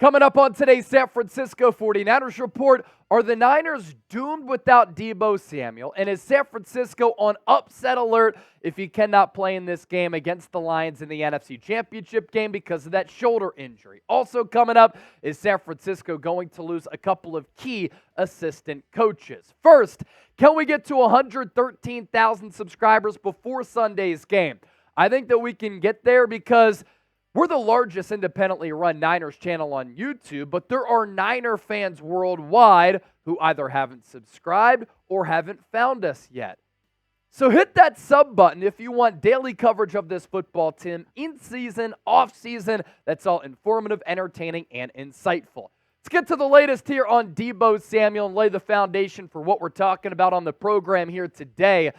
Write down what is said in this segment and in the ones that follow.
Coming up on today's San Francisco 49ers report, are the Niners doomed without Deebo Samuel? And is San Francisco on upset alert if he cannot play in this game against the Lions in the NFC Championship game because of that shoulder injury? Also coming up, is San Francisco going to lose a couple of key assistant coaches? First, can we get to 113,000 subscribers before Sunday's game? I think that we can get there because we're the largest independently run Niners channel on YouTube, but there are Niner fans worldwide who either haven't subscribed or haven't found us yet. So hit that sub button if you want daily coverage of this football team in season, off season. That's all informative, entertaining, and insightful. Let's get to the latest here on Deebo Samuel and lay the foundation for what we're talking about on the program here today.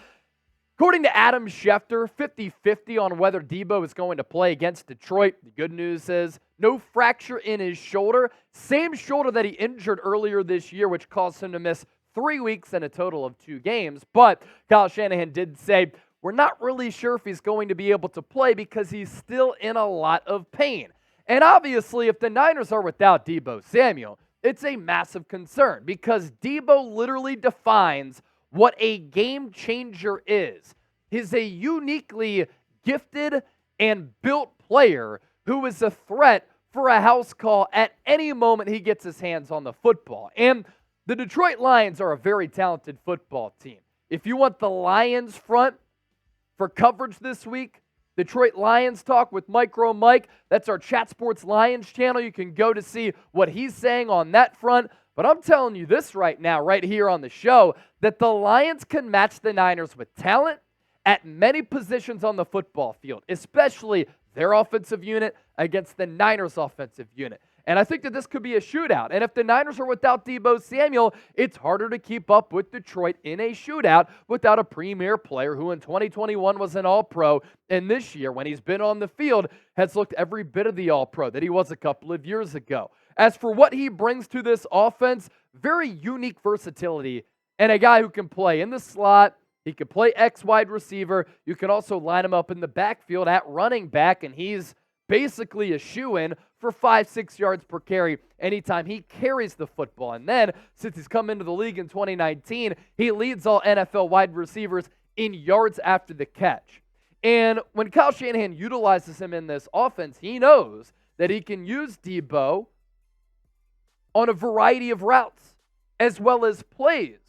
According to Adam Schefter, 50-50 on whether Deebo is going to play against Detroit. The good news is no fracture in his shoulder. Same shoulder that he injured earlier this year, which caused him to miss 3 weeks and a total of 2 games. But Kyle Shanahan did say, we're not really sure if he's going to be able to play because he's still in a lot of pain. And obviously, if the Niners are without Deebo Samuel, it's a massive concern because Deebo literally defines what a game changer is. He's a uniquely gifted and built player who is a threat for a house call at any moment he gets his hands on the football. And the Detroit Lions are a very talented football team. If you want the Lions front for coverage this week, Detroit Lions Talk with Micro Mike, that's our Chat Sports Lions channel. You can go to see what he's saying on that front. But I'm telling you this right now, right here on the show, that the Lions can match the Niners with talent at many positions on the football field, especially their offensive unit against the Niners' offensive unit. And I think that this could be a shootout. And if the Niners are without Deebo Samuel, it's harder to keep up with Detroit in a shootout without a premier player who in 2021 was an All-Pro, and this year, when he's been on the field, has looked every bit of the All-Pro that he was a couple of years ago. As for what he brings to this offense, very unique versatility and a guy who can play in the slot. He can play X wide receiver. You can also line him up in the backfield at running back, and he's basically a shoo-in for 5-6 yards per carry anytime he carries the football. And then, since he's come into the league in 2019, he leads all NFL wide receivers in yards after the catch. And when Kyle Shanahan utilizes him in this offense, he knows that he can use Deebo on a variety of routes, as well as plays.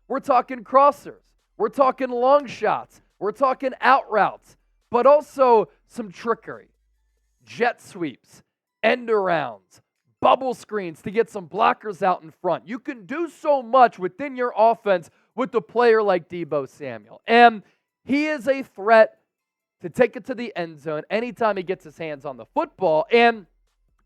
We're talking crossers. We're talking long shots. We're talking out routes, but also some trickery, jet sweeps, end arounds, bubble screens to get some blockers out in front. You can do so much within your offense with a player like Deebo Samuel. And he is a threat to take it to the end zone anytime he gets his hands on the football. And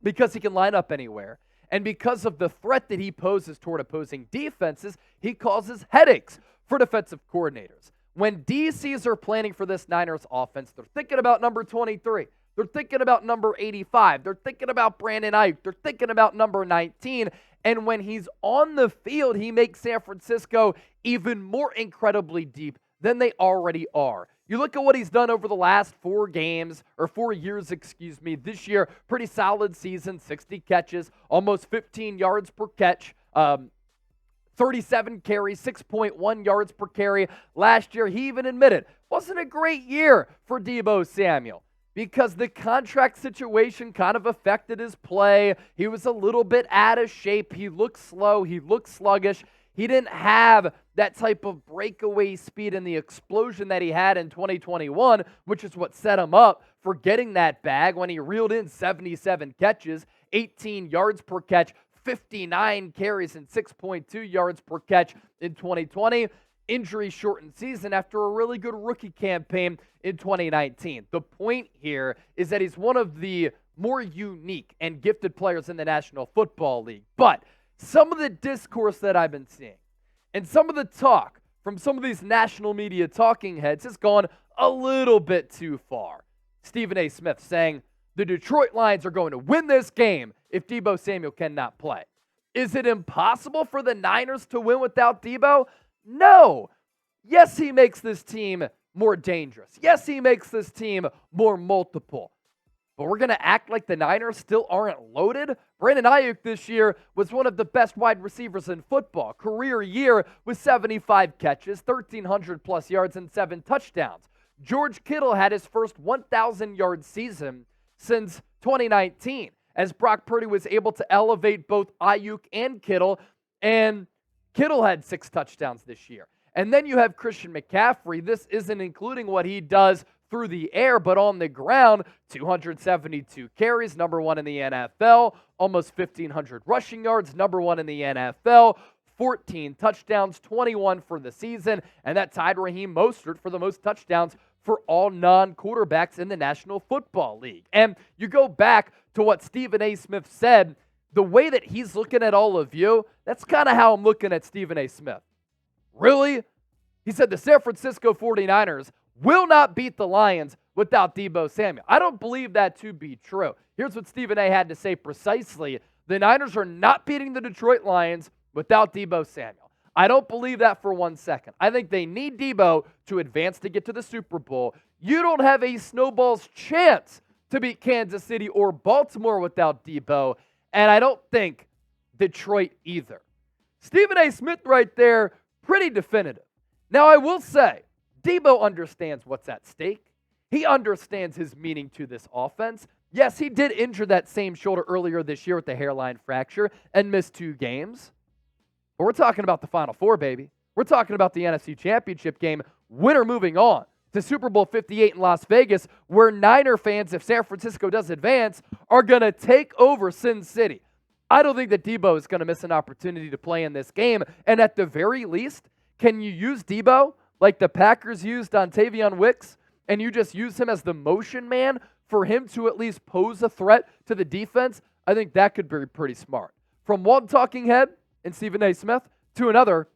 because he can line up anywhere, and because of the threat that he poses toward opposing defenses, he causes headaches for defensive coordinators. When DCs are planning for this Niners offense, they're thinking about number 23. They're thinking about number 85. They're thinking about Brandon Ayuk. They're thinking about number 19. And when he's on the field, he makes San Francisco even more incredibly deep than they already are. You look at what he's done over the last 4 years, this year, pretty solid season, 60 catches, almost 15 yards per catch, 37 carries, 6.1 yards per carry. Last year, he even admitted, wasn't a great year for Deebo Samuel because the contract situation kind of affected his play. He was a little bit out of shape. He looked slow. He looked sluggish. He didn't have that type of breakaway speed and the explosion that he had in 2021, which is what set him up for getting that bag when he reeled in 77 catches, 18 yards per catch, 59 carries, and 6.2 yards per catch in 2020. Injury-shortened season after a really good rookie campaign in 2019. The point here is that he's one of the more unique and gifted players in the National Football League. But some of the discourse that I've been seeing and some of the talk from some of these national media talking heads has gone a little bit too far. Stephen A. Smith saying the Detroit Lions are going to win this game if Deebo Samuel cannot play. Is it impossible for the Niners to win without Deebo? No. Yes, he makes this team more dangerous. Yes, he makes this team more multiple. but we're going to act like the Niners still aren't loaded? Brandon Ayuk this year was one of the best wide receivers in football. Career year with 75 catches, 1,300-plus yards, and 7 touchdowns. George Kittle had his first 1,000-yard season since 2019, as Brock Purdy was able to elevate both Ayuk and Kittle, and Kittle had 6 touchdowns this year. And then you have Christian McCaffrey. This isn't including what he does through the air, but on the ground, 272 carries, number 1 in the NFL, almost 1,500 rushing yards, number 1 in the NFL, 14 touchdowns, 21 for the season, and that tied Raheem Mostert for the most touchdowns for all non-quarterbacks in the National Football League. And you go back to what Stephen A. Smith said, the way that he's looking at all of you, that's kind of how I'm looking at Stephen A. Smith. Really? He said the San Francisco 49ers will not beat the Lions without Deebo Samuel. I don't believe that to be true. Here's what Stephen A. had to say precisely. The Niners are not beating the Detroit Lions without Deebo Samuel. I don't believe that for 1 second. I think they need Deebo to advance to get to the Super Bowl. You don't have a snowball's chance to beat Kansas City or Baltimore without Deebo, and I don't think Detroit either. Stephen A. Smith right there, pretty definitive. Now, I will say, Deebo understands what's at stake. He understands his meaning to this offense. Yes, he did injure that same shoulder earlier this year with the hairline fracture and missed 2 games. But we're talking about the Final Four, baby. We're talking about the NFC Championship game. Winner moving on to Super Bowl 58 in Las Vegas, where Niner fans, if San Francisco does advance, are going to take over Sin City. I don't think that Deebo is going to miss an opportunity to play in this game. And at the very least, can you use Deebo like the Packers used on Tavion Wicks, and you just use him as the motion man for him to at least pose a threat to the defense? I think that could be pretty smart. From one talking head in Stephen A. Smith to another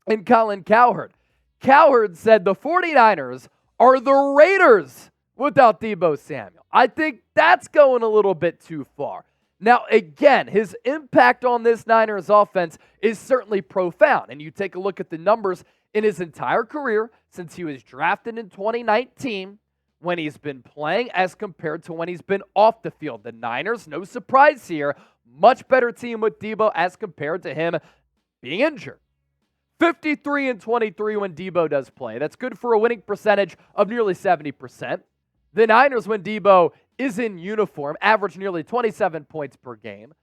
in Colin Cowherd. Cowherd said the 49ers are the Raiders without Deebo Samuel. I think that's going a little bit too far. Now, again, his impact on this Niners offense is certainly profound. And you take a look at the numbers in his entire career since he was drafted in 2019, when he's been playing as compared to when he's been off the field. The Niners, no surprise here, much better team with Deebo as compared to him being injured. 53-23 when Deebo does play. That's good for a winning percentage of nearly 70%. The Niners, when Deebo is in uniform, average nearly 27 points per game.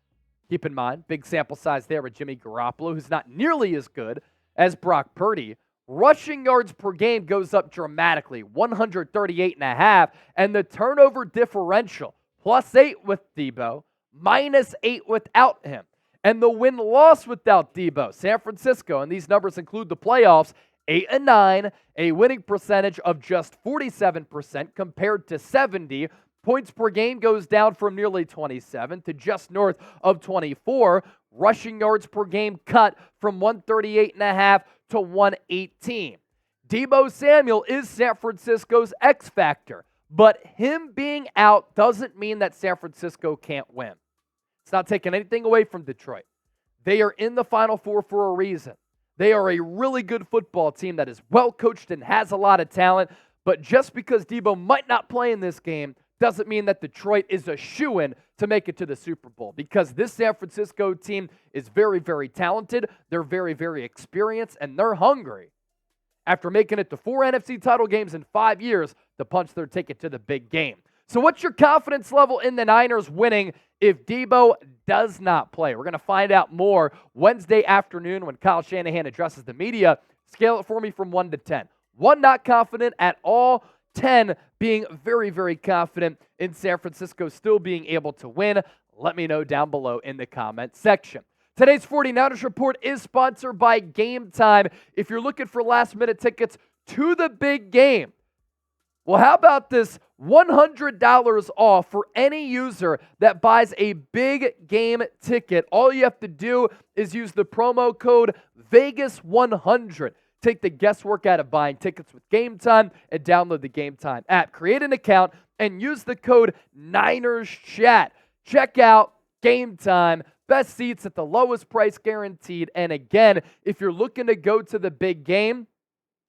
Keep in mind, big sample size there with Jimmy Garoppolo, who's not nearly as good as Brock Purdy. Rushing yards per game goes up dramatically, 138.5, and the turnover differential, +8 with Deebo, -8 without him. And the win-loss without Deebo, San Francisco, and these numbers include the playoffs, 8-9, a winning percentage of just 47% compared to 70. Points per game goes down from nearly 27 to just north of 24. Rushing yards per game cut from 138.5 to 118. Deebo Samuel is San Francisco's X factor, but him being out doesn't mean that San Francisco can't win. It's not taking anything away from Detroit. They are in the Final Four for a reason. They are a really good football team that is well coached and has a lot of talent, but just because Deebo might not play in this game doesn't mean that Detroit is a shoo-in to make it to the Super Bowl, because this San Francisco team is very, very talented. They're very, very experienced, and they're hungry after making it to 4 NFC title games in 5 years to punch their ticket to the big game. So what's your confidence level in the Niners winning if Deebo does not play? We're going to find out more Wednesday afternoon when Kyle Shanahan addresses the media. Scale it for me from 1 to 10. 1, not confident at all. 10, being very, very confident in San Francisco still being able to win. Let me know down below in the comment section. Today's 49ers Report is sponsored by Game Time. If you're looking for last-minute tickets to the big game, well, how about this $100 off for any user that buys a big game ticket? All you have to do is use the promo code Vegas100. Take the guesswork out of buying tickets with Game Time and download the Game Time app. Create an account and use the code NinersChat. Check out Game Time. Best seats at the lowest price guaranteed. And again, if you're looking to go to the big game,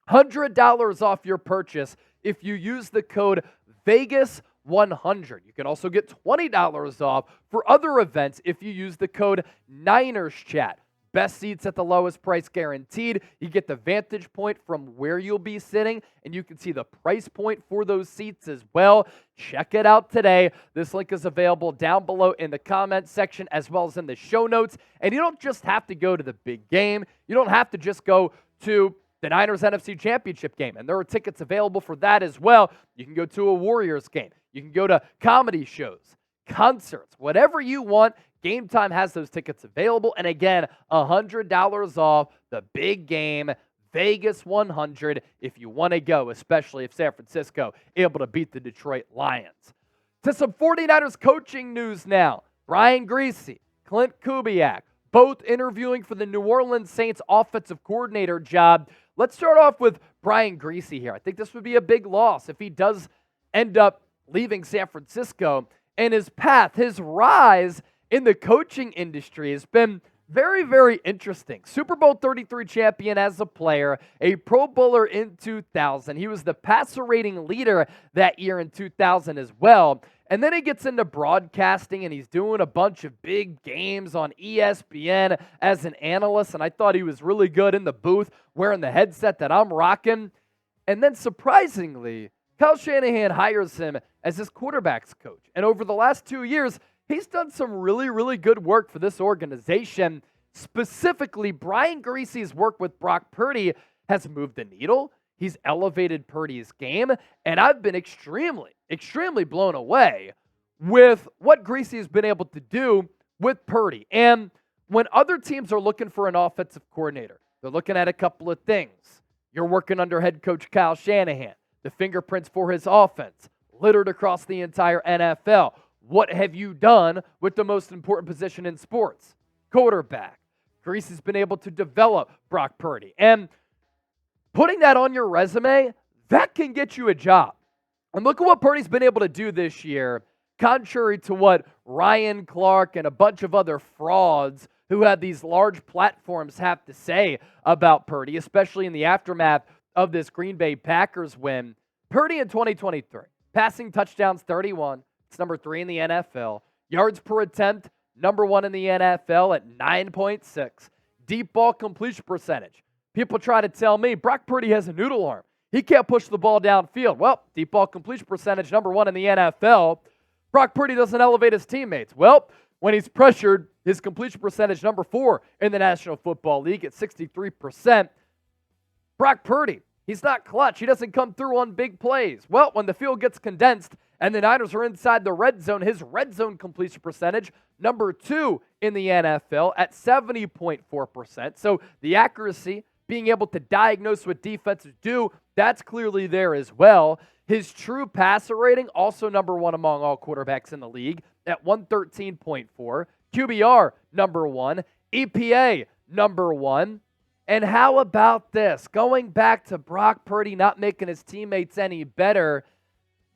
$100 off your purchase if you use the code Vegas100 100. You can also get $20 off for other events if you use the code NinersChat. Best seats at the lowest price guaranteed. You get the vantage point from where you'll be sitting, and you can see the price point for those seats as well. Check it out today. This link is available down below in the comments section as well as in the show notes. And you don't just have to go to the big game. You don't have to just go to the Niners NFC Championship game, and there are tickets available for that as well. You can go to a Warriors game. You can go to comedy shows, concerts, whatever you want. Game Time has those tickets available. And again, $100 off the big game, Vegas 100, if you want to go, especially if San Francisco able to beat the Detroit Lions. To some 49ers coaching news now. Brian Griese, Klint Kubiak, both interviewing for the New Orleans Saints offensive coordinator job. Let's start off with Brian Griese here. I think this would be a big loss if he does end up leaving San Francisco. And his path, his rise in the coaching industry has been very, very interesting. Super Bowl 33 champion as a player, a Pro Bowler in 2000. He was the passer rating leader that year in 2000 as well. And then he gets into broadcasting, and he's doing a bunch of big games on ESPN as an analyst. And I thought he was really good in the booth, wearing the headset that I'm rocking. And then surprisingly, Kyle Shanahan hires him as his quarterback's coach. And over the last 2 years, he's done some really, really good work for this organization. Specifically, Brian Griese's work with Brock Purdy has moved the needle. He's elevated Purdy's game, and I've been extremely, extremely blown away with what Griese has been able to do with Purdy. And when other teams are looking for an offensive coordinator, they're looking at a couple of things. You're working under head coach Kyle Shanahan. The fingerprints for his offense littered across the entire NFL. What have you done with the most important position in sports? Quarterback. Griese has been able to develop Brock Purdy. And putting that on your resume, that can get you a job. And look at what Purdy's been able to do this year, contrary to what Ryan Clark and a bunch of other frauds who had these large platforms have to say about Purdy, especially in the aftermath of this Green Bay Packers win. Purdy in 2023, passing touchdowns 31. It's number 3 in the NFL. Yards per attempt, number 1 in the NFL at 9.6. Deep ball completion percentage. People try to tell me Brock Purdy has a noodle arm. He can't push the ball downfield. Well, deep ball completion percentage, number 1 in the NFL. Brock Purdy doesn't elevate his teammates. Well, when he's pressured, his completion percentage, number 4 in the National Football League at 63%. Brock Purdy, he's not clutch. He doesn't come through on big plays. Well, when the field gets condensed and the Niners are inside the red zone, his red zone completion percentage, number 2 in the NFL at 70.4%. So the accuracy, being able to diagnose what defenses do, that's clearly there as well. His true passer rating, also number 1 among all quarterbacks in the league at 113.4. QBR, number 1. EPA, number 1. And how about this? Going back to Brock Purdy not making his teammates any better,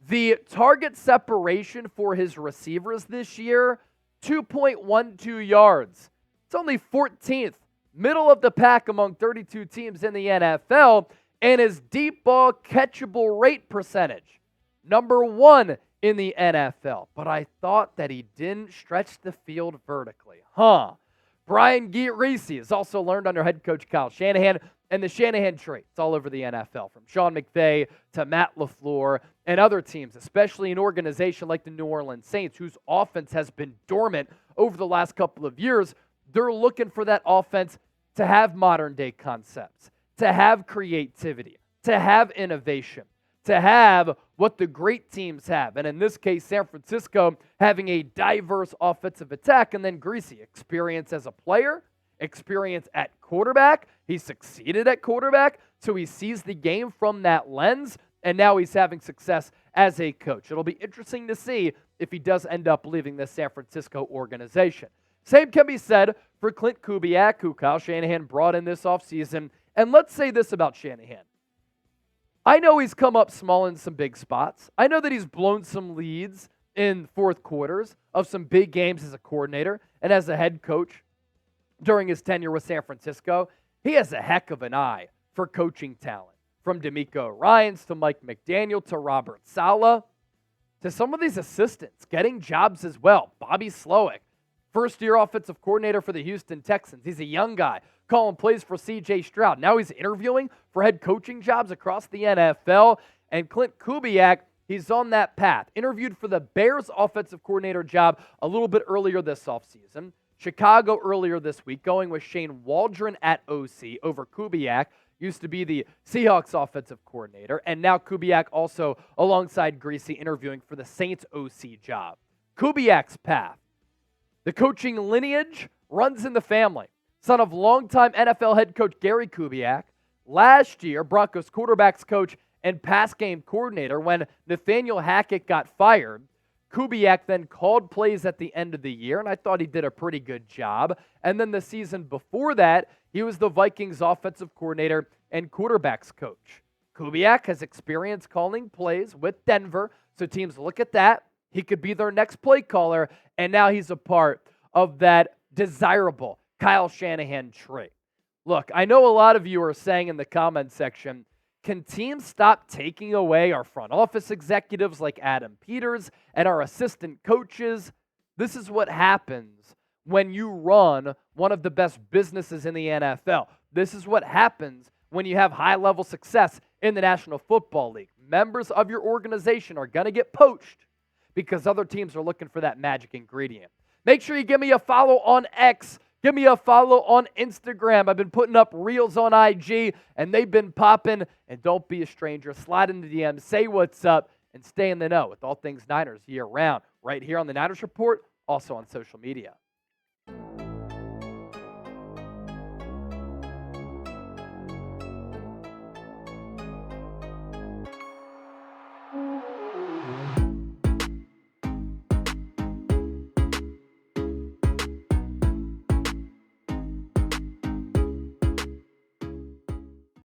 the target separation for his receivers this year, 2.12 yards. It's only 14th, middle of the pack among 32 teams in the NFL. And his deep ball catchable rate percentage, number 1 in the NFL. But I thought that he didn't stretch the field vertically. Brian Griese has also learned under head coach Kyle Shanahan, and the Shanahan trait. It's all over the NFL, from Sean McVay to Matt LaFleur and other teams, especially an organization like the New Orleans Saints, whose offense has been dormant over the last couple of years. They're looking for that offense to have modern-day concepts, to have creativity, to have innovation, to have what the great teams have. And in this case, San Francisco having a diverse offensive attack, and then Griese, experience as a player, experience at quarterback. He succeeded at quarterback, so he sees the game from that lens, and now he's having success as a coach. It'll be interesting to see if he does end up leaving the San Francisco organization. Same can be said for Klint Kubiak, who Kyle Shanahan brought in this offseason. And let's say this about Shanahan. I know he's come up small in some big spots. I know that he's blown some leads in fourth quarters of some big games as a coordinator and as a head coach during his tenure with San Francisco. He has a heck of an eye for coaching talent. From DeMeco Ryans to Mike McDaniel to Robert Saleh to some of these assistants getting jobs as well. Bobby Slowick, first-year offensive coordinator for the Houston Texans. He's a young guy calling plays for C.J. Stroud. Now he's interviewing for head coaching jobs across the NFL. And Klint Kubiak, he's on that path. Interviewed for the Bears offensive coordinator job a little bit earlier this offseason. Chicago earlier this week, going with Shane Waldron at OC over Kubiak. Used to be the Seahawks offensive coordinator. And now Kubiak also alongside Griese interviewing for the Saints OC job. Kubiak's path. The coaching lineage runs in the family. Son of longtime NFL head coach Gary Kubiak. Last year, Broncos quarterbacks coach and pass game coordinator when Nathaniel Hackett got fired. Kubiak then called plays at the end of the year, and I thought he did a pretty good job. And then the season before that, he was the Vikings offensive coordinator and quarterbacks coach. Kubiak has experience calling plays with Denver, so teams look at that. He could be their next play caller, and now he's a part of that desirable Kyle Shanahan tree. Look, I know a lot of you are saying in the comment section, can teams stop taking away our front office executives like Adam Peters and our assistant coaches? This is what happens when you run one of the best businesses in the NFL. This is what happens when you have high-level success in the National Football League. Members of your organization are going to get poached because other teams are looking for that magic ingredient. Make sure you give me a follow on X. Give me a follow on Instagram. I've been putting up reels on IG, and they've been popping. And don't be a stranger. Slide into the DM, say what's up, and stay in the know with all things Niners year-round. Right here on the Niners Report, also on social media.